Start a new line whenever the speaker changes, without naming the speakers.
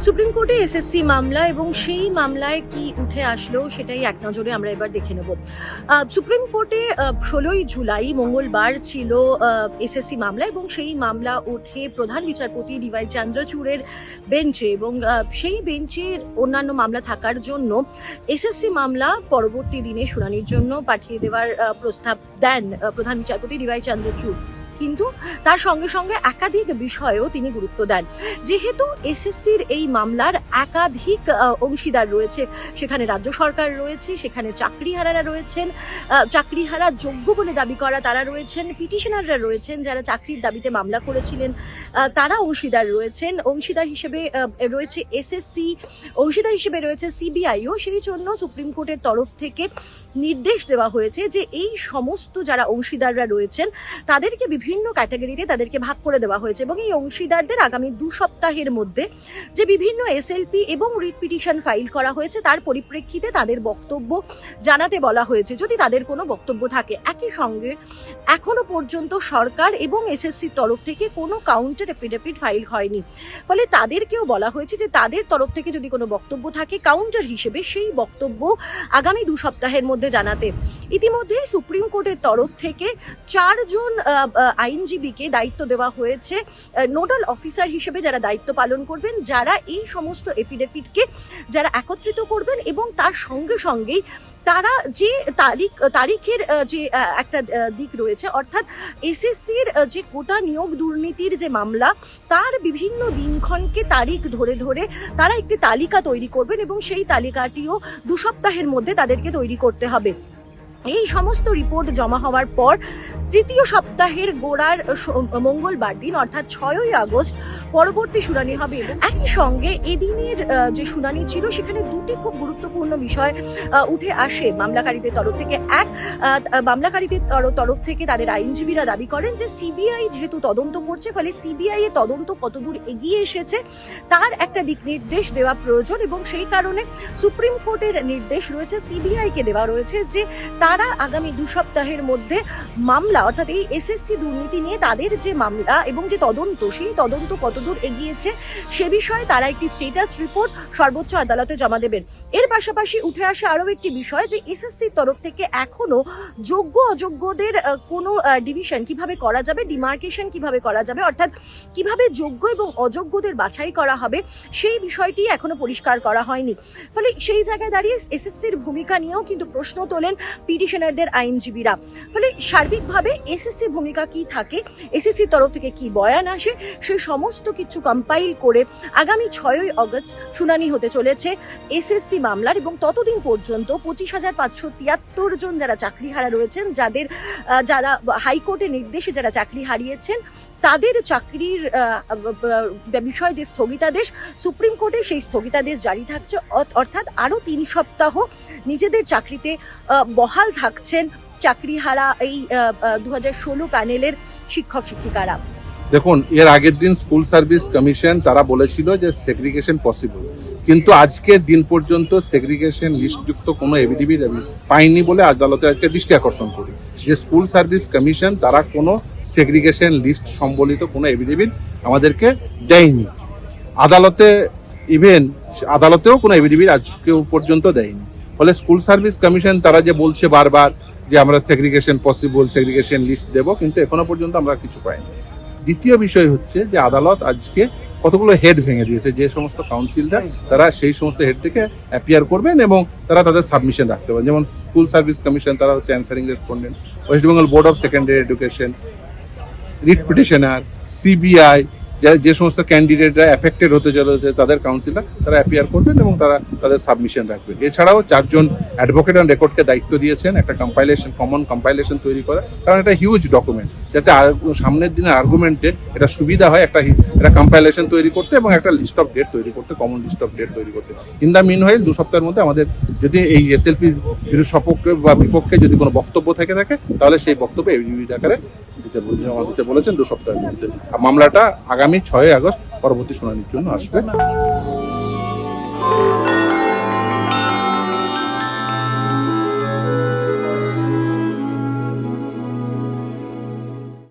Supreme কোর্টে SSC মামলা এবং সেই মামলায় কি উঠে আসলো সেটাই এক নজরে আমরা এবার দেখে নেব। সুপ্রিম কোর্টে 16ই জুলাই মঙ্গলবার ছিল এসএসসি মামলা এবং সেই মামলা ওঠে প্রধান বিচারপতি ডিওয়াই চন্দ্রচূড়ের বেঞ্চে এবং সেই বেঞ্চের অন্যান্য মামলা থাকার জন্য এসএসসি মামলা পরবর্তী দিনে শুনানির জন্য পাঠিয়ে দেওয়ার প্রস্তাব দেন প্রধান বিচারপতি ডিওয়াই চন্দ্রচূড়। কিন্তু তার সঙ্গে সঙ্গে একাধিক বিষয়েও তিনি গুরুত্ব দেন। যেহেতু এসএসসির এই মামলার একাধিক অংশীদার রয়েছে, সেখানে রাজ্য সরকার রয়েছে, সেখানে চাকরিহারারা রয়েছেন, চাকরিহারা যোগ্য বলে দাবি করা তারা রয়েছেন, পিটিশনাররা রয়েছেন যারা চাকরির দাবিতে মামলা করেছিলেন তারা অংশীদার রয়েছেন, অংশীদার হিসেবে রয়েছে এসএসসি, অংশীদার হিসেবে রয়েছে সিবিআইও। সেই জন্য সুপ্রিম কোর্টের তরফ থেকে নির্দেশ দেওয়া হয়েছে যে এই সমস্ত যারা অংশীদাররা রয়েছেন তাদেরকে বিভিন্ন ক্যাটাগরিতে তাদেরকে ভাগ করে দেওয়া হয়েছে এবং এই অংশীদারদের আগামী 2 সপ্তাহের মধ্যে যে বিভিন্ন এসএলপি এবং রিট পিটিশন ফাইল করা হয়েছে তার পরিপ্রেক্ষিতে তাদের বক্তব্য জানাতে বলা হয়েছে যদি তাদের কোনো বক্তব্য থাকে। একই সঙ্গে এখনো পর্যন্ত সরকার এবং এসএসসির তরফ থেকে কোনো কাউন্টার এফিডেভিট ফাইল হয়নি, ফলে তাদেরকেও বলা হয়েছে যে তাদের তরফ থেকে যদি কোনো বক্তব্য থাকে কাউন্টার হিসেবে সেই বক্তব্য আগামী 2 সপ্তাহের মধ্যে জানাতে। ইতিমধ্যে সুপ্রিম কোর্টের তরফ থেকে 4 জন আইনজীবীকে দায়িত্ব দেওয়া হয়েছে নোডাল অফিসার হিসেবে যারা দায়িত্ব পালন করবেন, যারা এই সমস্ত এফিডেভিটকে যারা একত্রিত করবেন এবং তার সঙ্গে সঙ্গেই তারা যে তারিখের যে একটা দিক রয়েছে, অর্থাৎ এসএসসির যে কোটা নিয়োগ দুর্নীতির যে মামলা তার বিভিন্ন দিনক্ষণকে তারিখ ধরে ধরে তারা একটি তালিকা তৈরি করবেন এবং সেই তালিকাটিও 2 সপ্তাহের মধ্যে তাদেরকে তৈরি করতে হবে। এই সমস্ত রিপোর্ট জমা হওয়ার পর তৃতীয় সপ্তাহের গোড়ার মঙ্গলবার দিন অর্থাৎ 6ই আগস্ট পরবর্তী শুনানি হবে। একই সঙ্গে এদিনের যে শুনানি ছিল সেখানে দুটি খুব গুরুত্বপূর্ণ বিষয় উঠে আসে মামলাকারীদের তরফ থেকে। মামলাকারীদের তরফ থেকে তাদের আইনজীবীরা দাবি করেন যে সিবিআই যেহেতু তদন্ত করছে, ফলে সিবিআই এর তদন্ত কতদূর এগিয়ে এসেছে তার একটা দিক নির্দেশ দেওয়া প্রয়োজন এবং সেই কারণে সুপ্রিম কোর্টের নির্দেশ রয়েছে, সিবিআইকে দেওয়া রয়েছে যে তারা আগামী 2 সপ্তাহের মধ্যে মামলা অর্থাৎ এই এসএসসি দুর্নীতি নিয়ে তাদের যে মামলা এবং যে তদন্ত সেই তদন্ত কতদূর এগিয়েছে সে বিষয়ে তারা একটি স্ট্যাটাস রিপোর্ট সর্বোচ্চ আদালতে জমা দেবেন। এর পাশাপাশি উঠে আসে আরও একটি বিষয় যে এসএসসির তরফ থেকে এখনো যোগ্য অযোগ্যদের কোনো ডিভিশন কিভাবে করা যাবে, ডিমার্কেশন কিভাবে করা যাবে, অর্থাৎ কিভাবে যোগ্য এবং অযোগ্যদের বাছাই করা হবে সেই বিষয়টি এখনো পরিষ্কার করা হয়নি। ফলে সেই জায়গায় দাঁড়িয়ে এসএসসির ভূমিকা নিয়েও কিন্তু প্রশ্ন তোলেন পিটিশনারদের আইনজীবীরা। ফলে সার্বিকভাবে এসএসসির ভূমিকা কি থাকে, এসএসসির তরফ থেকে কি বয়ান আসে, সেই সমস্ত কিছু কম্পাইল করে আগামী 6ই আগস্ট শুনানি হতে চলেছে এসএসসি মামলার এবং ততদিন পর্যন্ত 25,573 জন যারা চাকরিহারা রয়েছেন, যারা হাইকোর্টের নির্দেশে যারা চাকরি হারিয়েছেন তাদের চাকরির বিষয়ে যে স্থগিতাদেশ সুপ্রিম কোর্টে সেই স্থগিতাদেশ জারি থাকছে, অর্থাৎ আরো 3 সপ্তাহ নিজেদের চাকরিতে বহাল থাকছেন চাকরিহারা এই 2016 প্যানেলের শিক্ষক শিক্ষিকারা।
দেখুন, এর আগের দিন স্কুল সার্ভিস কমিশন তারা বলেছিল যে সেগ্রিগেশন পসিবল, কিন্তু আজকের দিন পর্যন্ত সেগ্রিগেশন লিস্টযুক্ত কোনো এফিডেভিট পাইনি বলে আদালতে আজকে দৃষ্টি আকর্ষণ করি যে স্কুল সার্ভিস কমিশন তারা কোনো সেগ্রিগেশন লিস্ট সম্বলিত কোনো এফিডেভিট আমাদেরকে দেয়নি। আদালতেও কোনো এফিডেভিট আজকে পর্যন্ত দেয়নি। ফলে স্কুল সার্ভিস কমিশন তারা যে বলছে বারবার যে আমরা সেগ্রিগেশন পসিবল, সেগ্রিগেশন লিস্ট দেব, কিন্তু এখনো পর্যন্ত আমরা কিছু পাইনি। দ্বিতীয় বিষয় হচ্ছে যে আদালত আজকে কতগুলো হেড ভেঙে দিয়েছে, যে সমস্ত কাউন্সিলরা তারা সেই সমস্ত হেড থেকে অ্যাপিয়ার করবেন এবং তারা তাদের সাবমিশন রাখতে পারেন। যেমন স্কুল সার্ভিস কমিশন তারা হচ্ছে answering respondent, West Bengal board of secondary education, writ petitioner, CBI, যে সমস্ত ক্যান্ডিডেটরা এফেক্টেড হতে চলেছে তাদের কাউন্সিলরা তারা অ্যাপিয়ার করবেন এবং তারা তাদের সাবমিশন রাখবেন। এছাড়াও 4 জন অ্যাডভোকেট অন রেকর্ডকে দায়িত্ব দিয়েছেন একটা কমন কম্পাইলেশন তৈরি করা, কারণ এটা হিউজ ডকুমেন্ট, যাতে সামনের দিনের আর্গুমেন্টে এটা সুবিধা হয় একটা কম্পাইলেশন তৈরি করতে এবং একটা লিস্ট অফ ডেট তৈরি করতে, কমন লিস্ট অফ ডেট তৈরি করতে। ইন দ্য মিন হয় 2 সপ্তাহের মধ্যে আমাদের যদি এই এসএলপির সপক্ষে বা বিপক্ষে যদি কোনো বক্তব্য থেকে থাকে তাহলে সেই বক্তব্য এফিডেভিট আকারে দিতে বলেছেন 2 সপ্তাহের মধ্যে। মামলাটা আগামী 6ই আগস্ট পরবর্তী শুনানির জন্য আসবে।